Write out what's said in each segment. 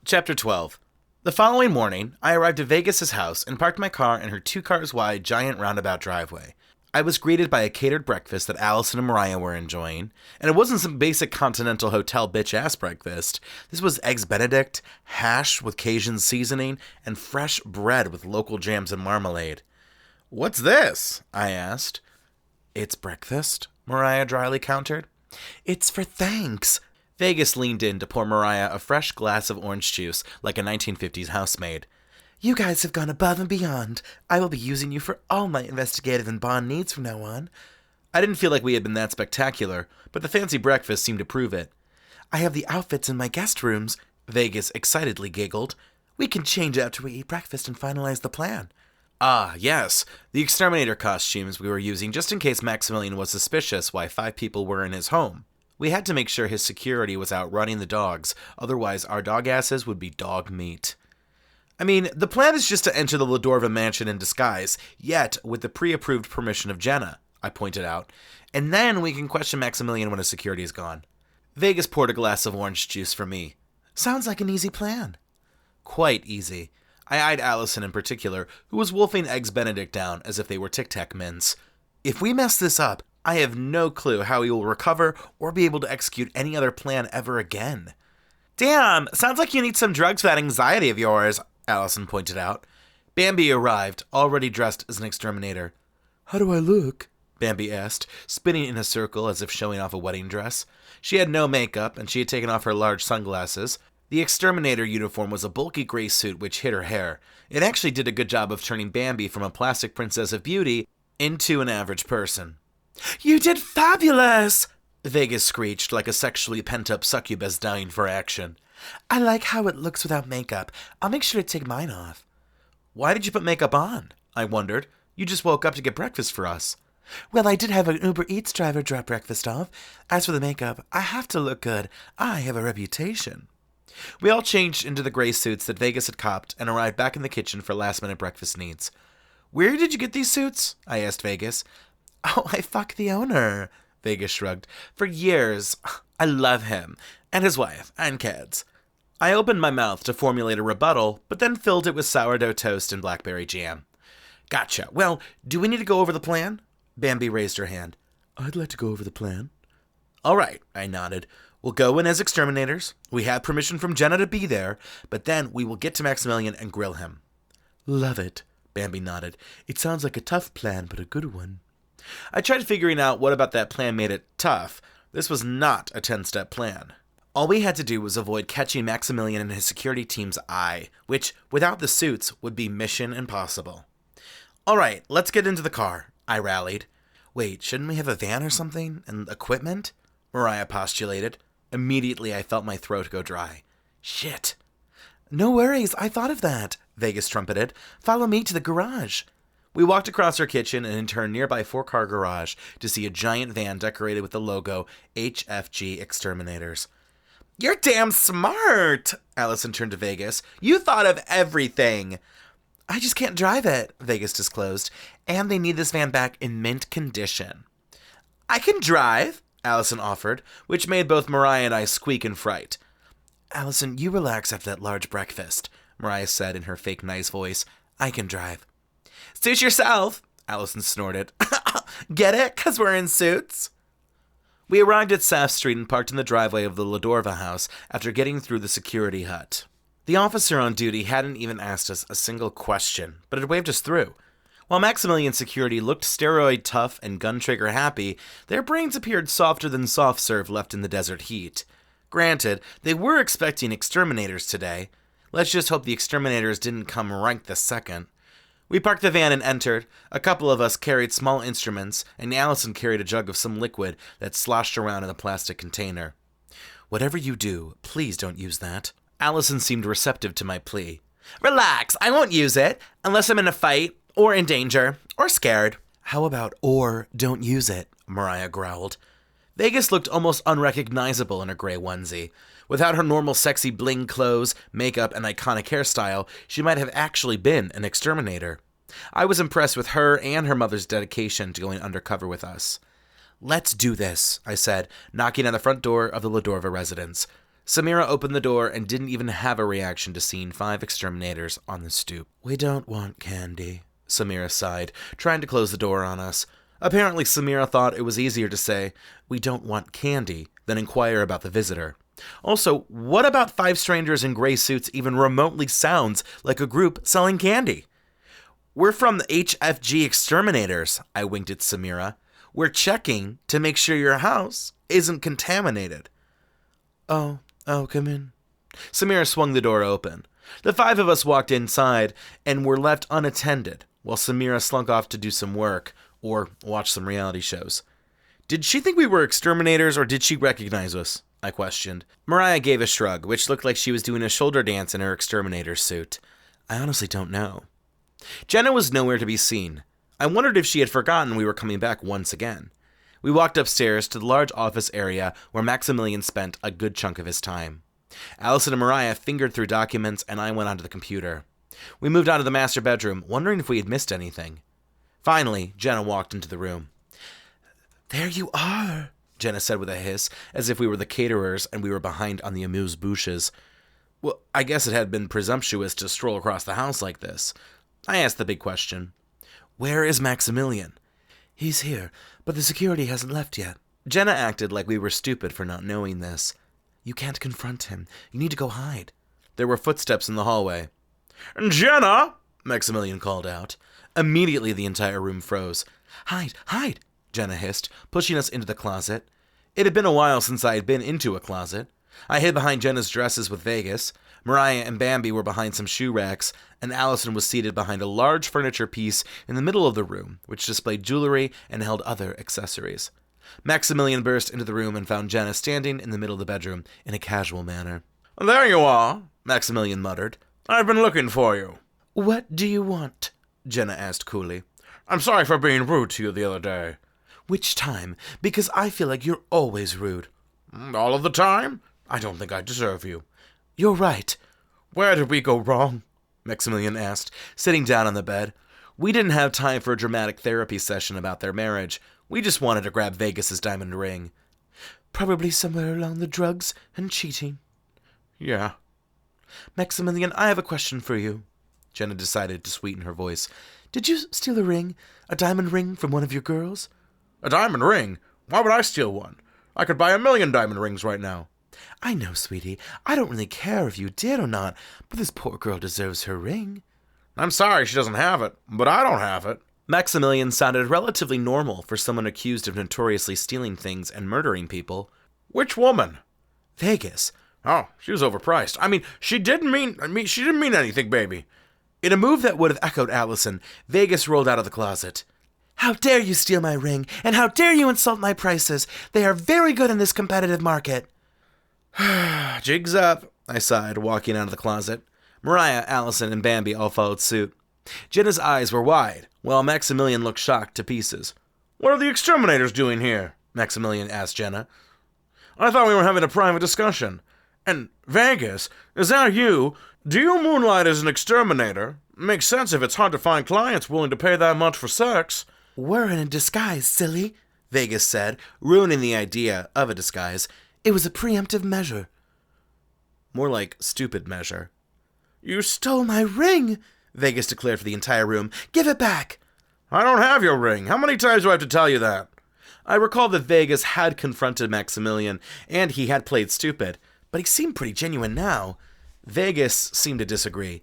Chapter 12. The following morning, I arrived at Vegas's house and parked my car in her 2-cars-wide giant roundabout driveway. I was greeted by a catered breakfast that Alison and Mariah were enjoying, and it wasn't some basic continental hotel bitch-ass breakfast. This was eggs Benedict, hash with Cajun seasoning, and fresh bread with local jams and marmalade. "What's this?" I asked. "It's breakfast," Mariah dryly countered. "It's for thanks." Vegas leaned in to pour Mariah a fresh glass of orange juice like a 1950s housemaid. "You guys have gone above and beyond. I will be using you for all my investigative and bond needs from now on." I didn't feel like we had been that spectacular, but the fancy breakfast seemed to prove it. "I have the outfits in my guest rooms," Vegas excitedly giggled. "We can change after we eat breakfast and finalize the plan." Ah, yes, the exterminator costumes we were using just in case Maxamillion was suspicious why 5 people were in his home. We had to make sure his security was out running the dogs, otherwise our dog asses would be dog meat. I mean, the plan is just to enter the Ladorva mansion in disguise, yet with the pre-approved permission of Jenna, I pointed out, and then we can question Maxamillion when his security is gone. Vegas poured a glass of orange juice for me. "Sounds like an easy plan." Quite easy. I eyed Alison in particular, who was wolfing eggs Benedict down as if they were Tic Tac mints. If we mess this up, I have no clue how we will recover or be able to execute any other plan ever again. "Damn, sounds like you need some drugs for that anxiety of yours," Alison pointed out. Bambi arrived, already dressed as an exterminator. "How do I look?" Bambi asked, spinning in a circle as if showing off a wedding dress. She had no makeup, and she had taken off her large sunglasses. The exterminator uniform was a bulky gray suit which hid her hair. It actually did a good job of turning Bambi from a plastic princess of beauty into an average person. "You did fabulous!" Vegas screeched like a sexually pent-up succubus dying for action. "I like how it looks without makeup. I'll make sure to take mine off." "Why did you put makeup on?" I wondered. "You just woke up to get breakfast for us." "Well, I did have an Uber Eats driver drop breakfast off. As for the makeup, I have to look good. I have a reputation." We all changed into the gray suits that Vegas had copped and arrived back in the kitchen for last-minute breakfast needs. "Where did you get these suits?" I asked Vegas. "Oh, I fucked the owner," Vegas shrugged. "For years. I love him, and his wife, and kids." I opened my mouth to formulate a rebuttal, but then filled it with sourdough toast and blackberry jam. "Gotcha. Well, do we need to go over the plan?" Bambi raised her hand. "I'd like to go over the plan." "All right," I nodded. "We'll go in as exterminators. We have permission from Jenna to be there, but then we will get to Maxamillion and grill him." "Love it," Bambi nodded. "It sounds like a tough plan, but a good one." I tried figuring out what about that plan made it tough. This was not a 10-step plan. All we had to do was avoid catching Maxamillion and his security team's eye, which, without the suits, would be mission impossible. "All right, let's get into the car," I rallied. "Wait, shouldn't we have a van or something? And equipment?" Mariah postulated. Immediately, I felt my throat go dry. Shit. "No worries, I thought of that," Vegas trumpeted. "Follow me to the garage." We walked across our kitchen and into our nearby 4-car garage to see a giant van decorated with the logo HFG Exterminators. "You're damn smart!" Alison turned to Vegas. "You thought of everything!" "I just can't drive it," Vegas disclosed, "and they need this van back in mint condition." "I can drive," Alison offered, which made both Mariah and I squeak in fright. "Alison, you relax after that large breakfast," Mariah said in her fake nice voice. "I can drive." "Suit yourself," Alison snorted. "Get it? 'Cause we're in suits?" We arrived at Saff Street and parked in the driveway of the Ladorva house after getting through the security hut. The officer on duty hadn't even asked us a single question, but had waved us through. While Maxamillion security looked steroid tough and gun-trigger happy, their brains appeared softer than soft serve left in the desert heat. Granted, they were expecting exterminators today. Let's just hope the exterminators didn't come right this second. We parked the van and entered. A couple of us carried small instruments, and Alison carried a jug of some liquid that sloshed around in a plastic container. "Whatever you do, please don't use that." Alison seemed receptive to my plea. "Relax, I won't use it, unless I'm in a fight, or in danger, or scared." "How about or don't use it?" Mariah growled. Vegas looked almost unrecognizable in her gray onesie. Without her normal sexy bling clothes, makeup, and iconic hairstyle, she might have actually been an exterminator. I was impressed with her and her mother's dedication to going undercover with us. "Let's do this," I said, knocking on the front door of the Ladorva residence. Samira opened the door and didn't even have a reaction to seeing 5 exterminators on the stoop. "We don't want candy," Samira sighed, trying to close the door on us. Apparently, Samira thought it was easier to say, "We don't want candy," than inquire about the visitor. Also, what about 5 strangers in gray suits even remotely sounds like a group selling candy? "We're from the HFG Exterminators," I winked at Samira. "We're checking to make sure your house isn't contaminated." Oh, come in." Samira swung the door open. The 5 of us walked inside and were left unattended, while Samira slunk off to do some work, or watch some reality shows. "Did she think we were exterminators, or did she recognize us?" I questioned. Mariah gave a shrug, which looked like she was doing a shoulder dance in her exterminator suit. "I honestly don't know." Jenna was nowhere to be seen. I wondered if she had forgotten we were coming back once again. We walked upstairs to the large office area where Maxamillion spent a good chunk of his time. Alison and Mariah fingered through documents, and I went onto the computer. We moved on to the master bedroom, wondering if we had missed anything. Finally, Jenna walked into the room. "There you are," Jenna said with a hiss, as if we were the caterers and we were behind on the amuse-bouches. Well, I guess it had been presumptuous to stroll across the house like this. I asked the big question. "Where is Maxamillion?" "He's here, but the security hasn't left yet." Jenna acted like we were stupid for not knowing this. "You can't confront him. You need to go hide." There were footsteps in the hallway. "Jenna!" Maxamillion called out. Immediately the entire room froze. "Hide, hide!" Jenna hissed, pushing us into the closet. It had been a while since I had been into a closet. I hid behind Jenna's dresses with Vegas. Mariah and Bambi were behind some shoe racks, and Alison was seated behind a large furniture piece in the middle of the room, which displayed jewelry and held other accessories. Maxamillion burst into the room and found Jenna standing in the middle of the bedroom in a casual manner. "There you are," Maxamillion muttered. "I've been looking for you." "What do you want?" Jenna asked coolly. "I'm sorry for being rude to you the other day." "Which time? Because I feel like you're always rude." "All of the time? I don't think I deserve you." "You're right." "Where did we go wrong?" Maxamillion asked, sitting down on the bed. We didn't have time for a dramatic therapy session about their marriage. We just wanted to grab Vegas's diamond ring. "Probably somewhere along the drugs and cheating." "Yeah." "Maxamillion, I have a question for you." Jenna decided to sweeten her voice. "Did you steal a ring? A diamond ring from one of your girls?" "A diamond ring? Why would I steal one? I could buy 1,000,000 diamond rings right now." "I know, sweetie. I don't really care if you did or not, but this poor girl deserves her ring." "I'm sorry she doesn't have it, but I don't have it." Maxamillion sounded relatively normal for someone accused of notoriously stealing things and murdering people. "Which woman?" "Vegas." "Oh, she was overpriced. She didn't mean anything, baby." In a move that would have echoed Alison, Vegas rolled out of the closet. "How dare you steal my ring, and how dare you insult my prices? They are very good in this competitive market." "Jig's up," I sighed, walking out of the closet. Mariah, Alison, and Bambi all followed suit. Jenna's eyes were wide, while Maxamillion looked shocked to pieces. "What are the exterminators doing here?" Maxamillion asked Jenna. "I thought we were having a private discussion. And Vegas, is that you? Do you moonlight as an exterminator? Makes sense if it's hard to find clients willing to pay that much for sex." "We're in a disguise, silly," Vegas said, ruining the idea of a disguise. "It was a preemptive measure." More like stupid measure. "You stole my ring," Vegas declared for the entire room. "Give it back." "I don't have your ring. How many times do I have to tell you that?" I recalled that Vegas had confronted Maxamillion, and he had played stupid, but he seemed pretty genuine now. Vegas seemed to disagree.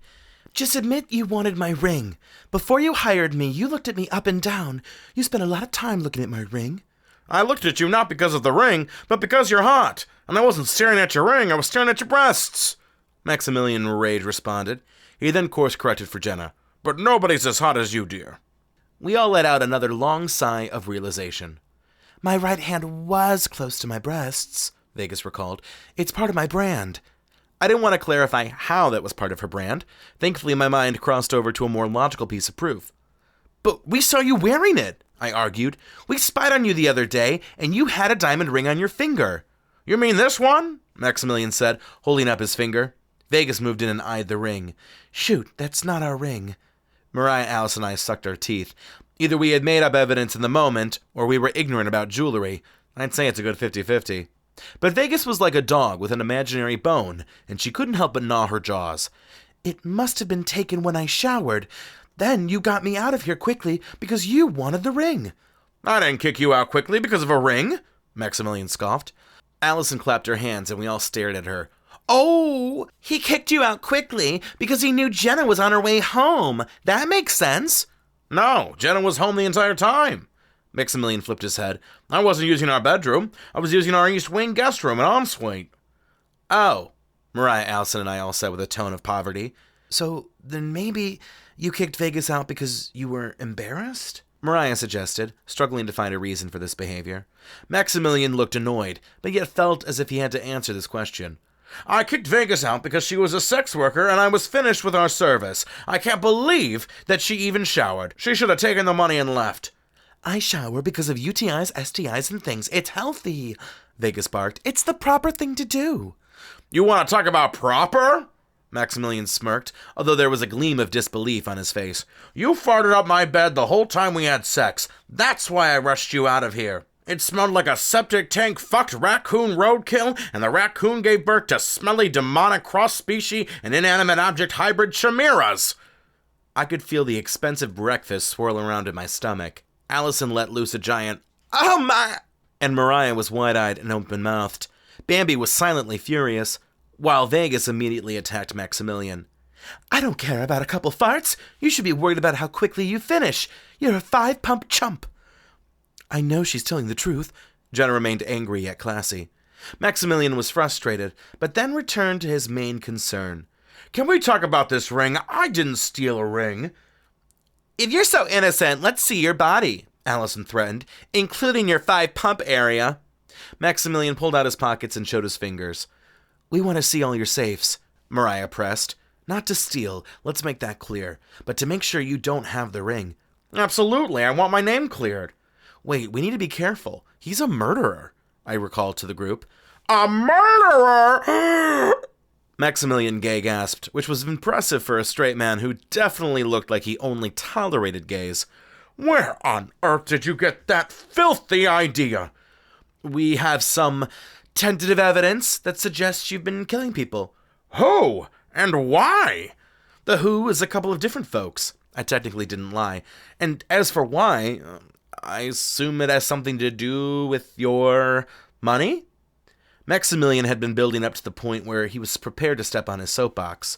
"Just admit you wanted my ring. Before you hired me, you looked at me up and down. You spent a lot of time looking at my ring." "I looked at you not because of the ring, but because you're hot. And I wasn't staring at your ring, I was staring at your breasts." Maxamillion Rage responded. He then course-corrected for Jenna. "But nobody's as hot as you, dear." We all let out another long sigh of realization. "My right hand was close to my breasts," Vegas recalled. "It's part of my brand." I didn't want to clarify how that was part of her brand. Thankfully, my mind crossed over to a more logical piece of proof. "But we saw you wearing it," I argued. "We spied on you the other day, and you had a diamond ring on your finger." "You mean this one?" Maxamillion said, holding up his finger. Vegas moved in and eyed the ring. "Shoot, that's not our ring." Mariah, Alison, and I sucked our teeth. Either we had made up evidence in the moment, or we were ignorant about jewelry. I'd say it's a good 50-50. But Vegas was like a dog with an imaginary bone, and she couldn't help but gnaw her jaws. "It must have been taken when I showered. Then you got me out of here quickly because you wanted the ring." "I didn't kick you out quickly because of a ring," Maxamillion scoffed. Allison clapped her hands, and we all stared at her. "Oh, he kicked you out quickly because he knew Jenna was on her way home. That makes sense." "No, Jenna was home the entire time." Maxamillion flipped his head. "I wasn't using our bedroom. I was using our East Wing guest room and ensuite." "Oh," Mariah, Alison, and I all said with a tone of poverty. "So then maybe you kicked Vegas out because you were embarrassed?" Mariah suggested, struggling to find a reason for this behavior. Maxamillion looked annoyed, but yet felt as if he had to answer this question. "I kicked Vegas out because she was a sex worker and I was finished with our service. I can't believe that she even showered. She should have taken the money and left." "I shower because of UTIs, STIs, and things. It's healthy," Vegas barked. "It's the proper thing to do." "You want to talk about proper?" Maxamillion smirked, although there was a gleam of disbelief on his face. "You farted up my bed the whole time we had sex. That's why I rushed you out of here. It smelled like a septic tank fucked raccoon roadkill, and the raccoon gave birth to smelly, demonic, cross-species and inanimate object hybrid chimeras." I could feel the expensive breakfast swirl around in my stomach. Allison let loose a giant, "Oh my!" and Mariah was wide-eyed and open-mouthed. Bambi was silently furious, while Vegas immediately attacked Maxamillion. "I don't care about a couple farts. You should be worried about how quickly you finish. You're a 5-pump chump." "I know she's telling the truth." Jenna remained angry yet classy. Maxamillion was frustrated, but then returned to his main concern. "Can we talk about this ring? I didn't steal a ring." "If you're so innocent, let's see your body," Allison threatened, "including your 5-pump area." Maxamillion pulled out his pockets and showed his fingers. "We want to see all your safes," Mariah pressed. "Not to steal, let's make that clear, but to make sure you don't have the ring." "Absolutely, I want my name cleared." "Wait, we need to be careful. He's a murderer," I recalled to the group. "A murderer?" Maxamillion gay gasped, which was impressive for a straight man who definitely looked like he only tolerated gays. "Where on earth did you get that filthy idea?" "We have some tentative evidence that suggests you've been killing people." "Who? And why?" "The who is a couple of different folks." I technically didn't lie. "And as for why, I assume it has something to do with your money?" Maxamillion had been building up to the point where he was prepared to step on his soapbox.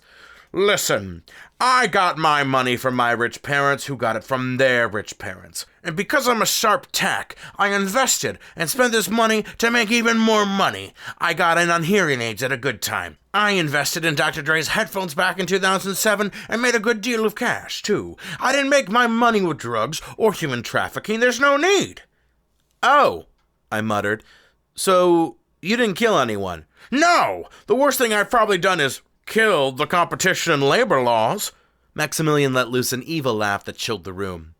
"Listen, I got my money from my rich parents who got it from their rich parents. And because I'm a sharp tack, I invested and spent this money to make even more money. I got in on hearing aids at a good time. I invested in Dr. Dre's headphones back in 2007 and made a good deal of cash, too. I didn't make my money with drugs or human trafficking. There's no need." "Oh," I muttered. "So you didn't kill anyone?" "No! The worst thing I've probably done is killed the competition and labor laws." Maxamillion let loose an evil laugh that chilled the room.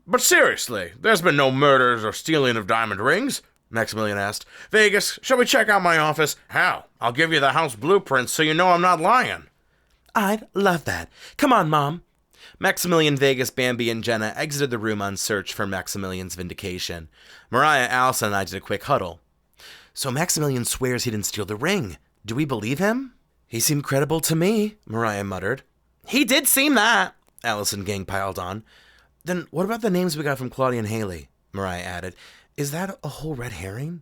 "But seriously, there's been no murders or stealing of diamond rings?" Maxamillion asked. "Vegas, shall we check out my office? Hell, I'll give you the house blueprints so you know I'm not lying." "I'd love that. Come on, Mom." Maxamillion, Vegas, Bambi, and Jenna exited the room on search for Maxamillion's vindication. Mariah, Alison, and I did a quick huddle. "So Maxamillion swears he didn't steal the ring. Do we believe him?" "He seemed credible to me," Mariah muttered. "He did seem that," Alison gang piled on. "Then what about the names we got from Claudia and Haley?" Mariah added. "Is that a whole red herring?"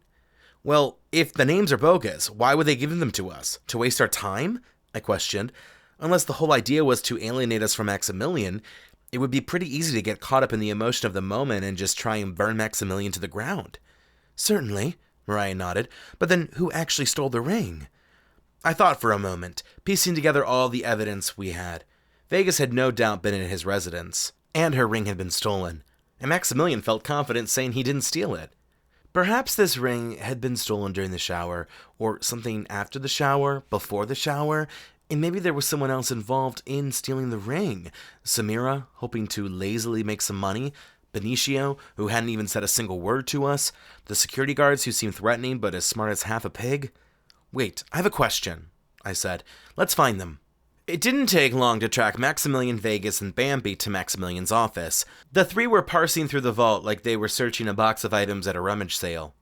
"Well, if the names are bogus, why would they give them to us? To waste our time?" I questioned. "Unless the whole idea was to alienate us from Maxamillion, it would be pretty easy to get caught up in the emotion of the moment and just try and burn Maxamillion to the ground." "Certainly," Mariah nodded. "But then who actually stole the ring?" I thought for a moment, piecing together all the evidence we had. Vegas had no doubt been at his residence, and her ring had been stolen, and Maxamillion felt confident saying he didn't steal it. Perhaps this ring had been stolen during the shower, or something after the shower, before the shower, and maybe there was someone else involved in stealing the ring. Samira, hoping to lazily make some money, Benicio, who hadn't even said a single word to us, the security guards who seemed threatening but as smart as half a pig. "Wait, I have a question," I said. "Let's find them." It didn't take long to track Maxamillion, Vegas, and Bambi to Maxamillion's office. The three were parsing through the vault like they were searching a box of items at a rummage sale.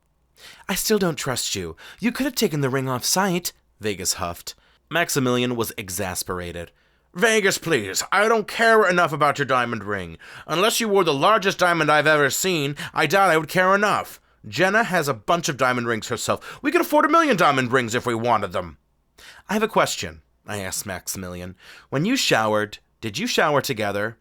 I still don't trust you. You could have taken the ring off site, Vegas huffed. Maxamillion was exasperated. Vegas, please. I don't care enough about your diamond ring. Unless you wore the largest diamond I've ever seen, I doubt I would care enough. Jenna has a bunch of diamond rings herself. We could afford 1,000,000 diamond rings if we wanted them. I have a question, I asked Maxamillion. When you showered, did you shower together?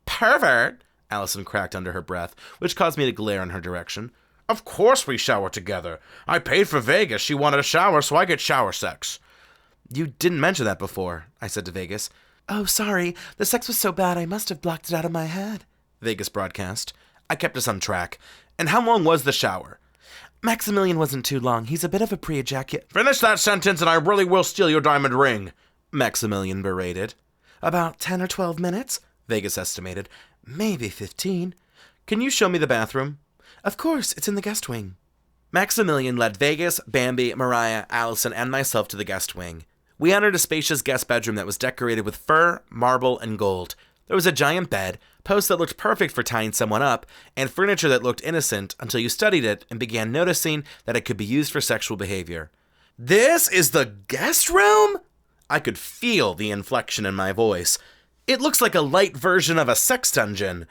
Pervert, Alison cracked under her breath, which caused me to glare in her direction. Of course we shower together. I paid for Vegas. She wanted a shower, so I get shower sex. You didn't mention that before, I said to Vegas. Oh, sorry. The sex was so bad I must have blocked it out of my head, Vegas broadcast. I kept us on track. And how long was the shower? Maxamillion wasn't too long. He's a bit of a pre-ejaculate. Finish that sentence and I really will steal your diamond ring, Maxamillion berated. About 10 or 12 minutes, Vegas estimated. Maybe 15. Can you show me the bathroom? Of course, it's in the guest wing. Maxamillion led Vegas, Bambi, Mariah, Alison, and myself to the guest wing. We entered a spacious guest bedroom that was decorated with fur, marble, and gold. There was a giant bed, posts that looked perfect for tying someone up, and furniture that looked innocent until you studied it and began noticing that it could be used for sexual behavior. This is the guest room? I could feel the inflection in my voice. It looks like a light version of a sex dungeon.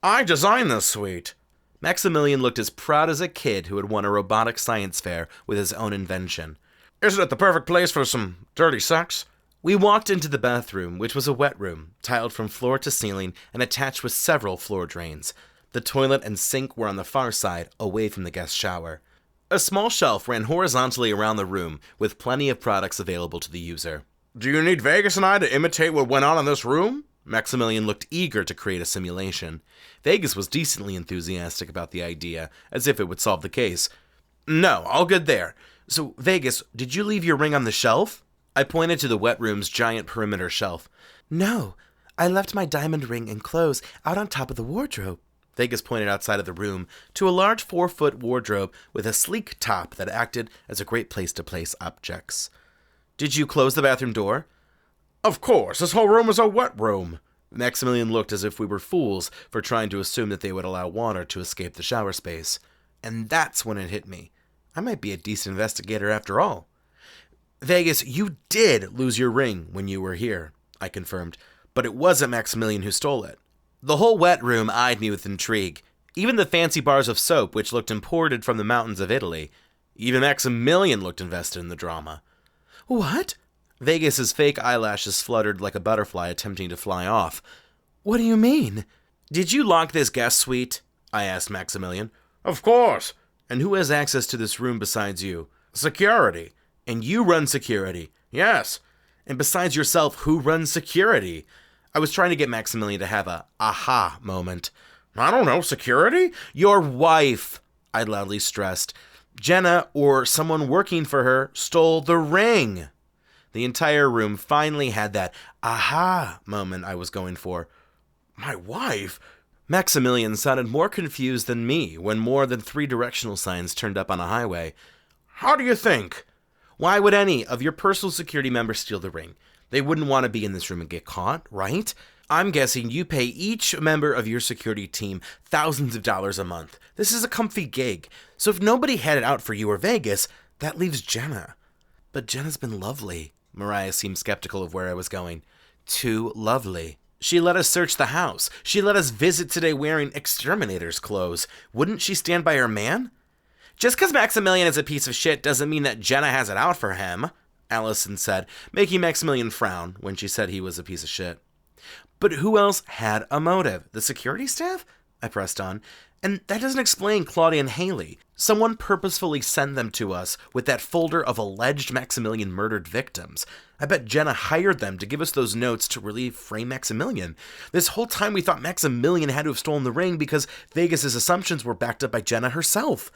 I designed this suite. Maxamillion looked as proud as a kid who had won a robotic science fair with his own invention. Isn't it the perfect place for some dirty sex? We walked into the bathroom, which was a wet room, tiled from floor to ceiling and attached with several floor drains. The toilet and sink were on the far side, away from the guest shower. A small shelf ran horizontally around the room, with plenty of products available to the user. Do you need Vegas and I to imitate what went on in this room? Maxamillion looked eager to create a simulation. Vegas was decently enthusiastic about the idea, as if it would solve the case. No, all good there. So, Vegas, did you leave your ring on the shelf? I pointed to the wet room's giant perimeter shelf. No, I left my diamond ring and clothes out on top of the wardrobe. Vegas pointed outside of the room to a large 4-foot wardrobe with a sleek top that acted as a great place to place objects. Did you close the bathroom door? Of course, this whole room is a wet room. Maxamillion looked as if we were fools for trying to assume that they would allow water to escape the shower space. And that's when it hit me. I might be a decent investigator after all. Vegas, you did lose your ring when you were here, I confirmed, but it wasn't Maxamillion who stole it. The whole wet room eyed me with intrigue, even the fancy bars of soap which looked imported from the mountains of Italy. Even Maxamillion looked invested in the drama. What? Vegas's fake eyelashes fluttered like a butterfly attempting to fly off. What do you mean? Did you lock this guest suite? I asked Maxamillion. Of course. And who has access to this room besides you? Security. And you run security? Yes. And besides yourself, who runs security? I was trying to get Maxamillion to have a aha moment. I don't know, security? Your wife, I loudly stressed. Jenna, or someone working for her, stole the ring. The entire room finally had that aha moment I was going for. My wife? Maxamillion sounded more confused than me when more than 3 directional signs turned up on a highway. How do you think? Why would any of your personal security members steal the ring? They wouldn't want to be in this room and get caught, right? I'm guessing you pay each member of your security team thousands of dollars a month. This is a comfy gig. So if nobody had it out for you or Vegas, that leaves Jenna. But Jenna's been lovely. Mariah seemed skeptical of where I was going. Too lovely. She let us search the house. She let us visit today wearing exterminator's clothes. Wouldn't she stand by her man? Just because Maxamillion is a piece of shit doesn't mean that Jenna has it out for him, Alison said, making Maxamillion frown when she said he was a piece of shit. But who else had a motive? The security staff? I pressed on. And that doesn't explain Claudia and Haley. Someone purposefully sent them to us with that folder of alleged Maxamillion murdered victims. I bet Jenna hired them to give us those notes to really frame Maxamillion. This whole time we thought Maxamillion had to have stolen the ring because Vegas's assumptions were backed up by Jenna herself.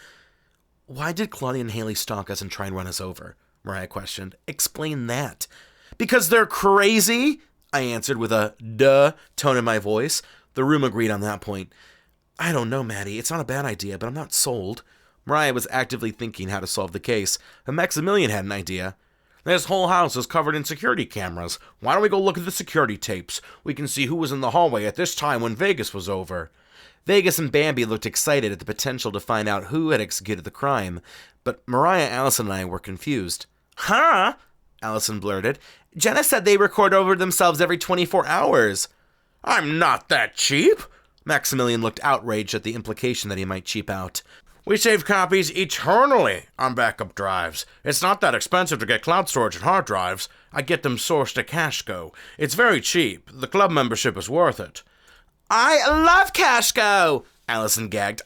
Why did Claudia and Haley stalk us and try and run us over? Mariah questioned. Explain that. Because they're crazy, I answered with a duh tone in my voice. The room agreed on that point. I don't know, Matty. It's not a bad idea, but I'm not sold. Mariah was actively thinking how to solve the case, and Maxamillion had an idea. This whole house is covered in security cameras. Why don't we go look at the security tapes? We can see who was in the hallway at this time when Vegas was over. Vegas and Bambi looked excited at the potential to find out who had executed the crime, but Mariah, Alison, and I were confused. Huh? Alison blurted. Jenna said they record over themselves every 24 hours. I'm not that cheap. Maxamillion looked outraged at the implication that he might cheap out. We save copies eternally on backup drives. It's not that expensive to get cloud storage and hard drives. I get them sourced at Cashco. It's very cheap. The club membership is worth it. I love Cashco! Alison gagged.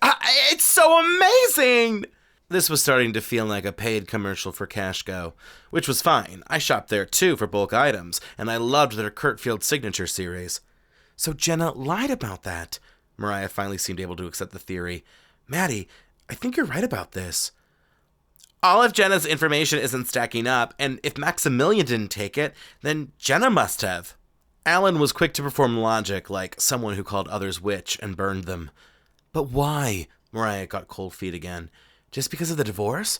It's so amazing! This was starting to feel like a paid commercial for Cashco, which was fine. I shopped there too for bulk items, and I loved their Kurtfield signature series. So Jenna lied about that. Mariah finally seemed able to accept the theory. Matty, I think you're right about this. All of Jenna's information isn't stacking up, and if Maxamillion didn't take it, then Jenna must have. Alan was quick to perform logic, like someone who called others witch and burned them. But why? Mariah got cold feet again. Just because of the divorce?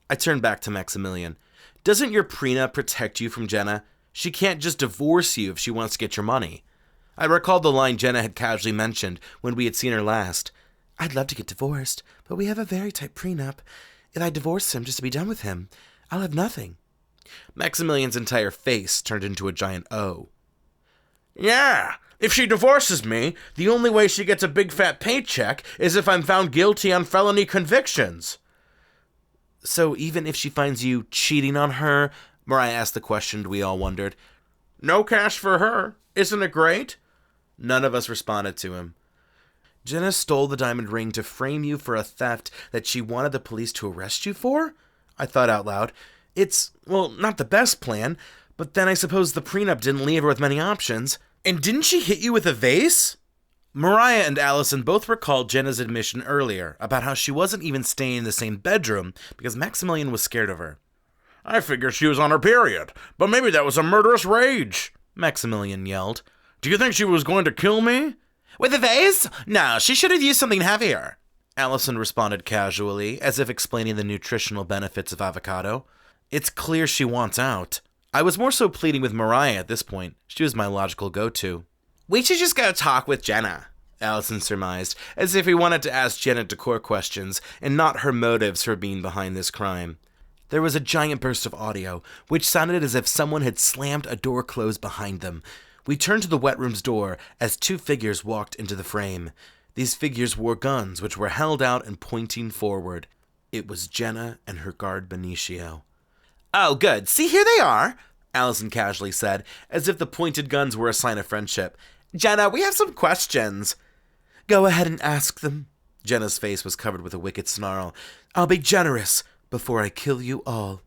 I turned back to Maxamillion. Doesn't your prenup protect you from Jenna? She can't just divorce you if she wants to get your money. I recalled the line Jenna had casually mentioned when we had seen her last. I'd love to get divorced, but we have a very tight prenup. If I divorce him just to be done with him, I'll have nothing. Maxamillion's entire face turned into a giant O. Yeah, if she divorces me, the only way she gets a big fat paycheck is if I'm found guilty on felony convictions. So even if she finds you cheating on her? Mariah asked the question we all wondered. No cash for her. Isn't it great? None of us responded to him. Jenna stole the diamond ring to frame you for a theft that she wanted the police to arrest you for? I thought out loud. It's, well, not the best plan, but then I suppose the prenup didn't leave her with many options. And didn't she hit you with a vase? Mariah and Alison both recalled Jenna's admission earlier about how she wasn't even staying in the same bedroom because Maxamillion was scared of her. I figured she was on her period, but maybe that was a murderous rage, Maxamillion yelled. Do you think she was going to kill me? With a vase? No, she should have used something heavier. Alison responded casually, as if explaining the nutritional benefits of avocado. It's clear she wants out. I was more so pleading with Mariah at this point. She was my logical go-to. We should just go talk with Jenna, Alison surmised, as if he wanted to ask Jenna decor questions and not her motives for being behind this crime. There was a giant burst of audio, which sounded as if someone had slammed a door closed behind them. We turned to the wet room's door as two figures walked into the frame. These figures wore guns, which were held out and pointing forward. It was Jenna and her guard Benicio. Oh, good. See, here they are, Alison casually said, as if the pointed guns were a sign of friendship. Jenna, we have some questions. Go ahead and ask them. Jenna's face was covered with a wicked snarl. I'll be generous before I kill you all.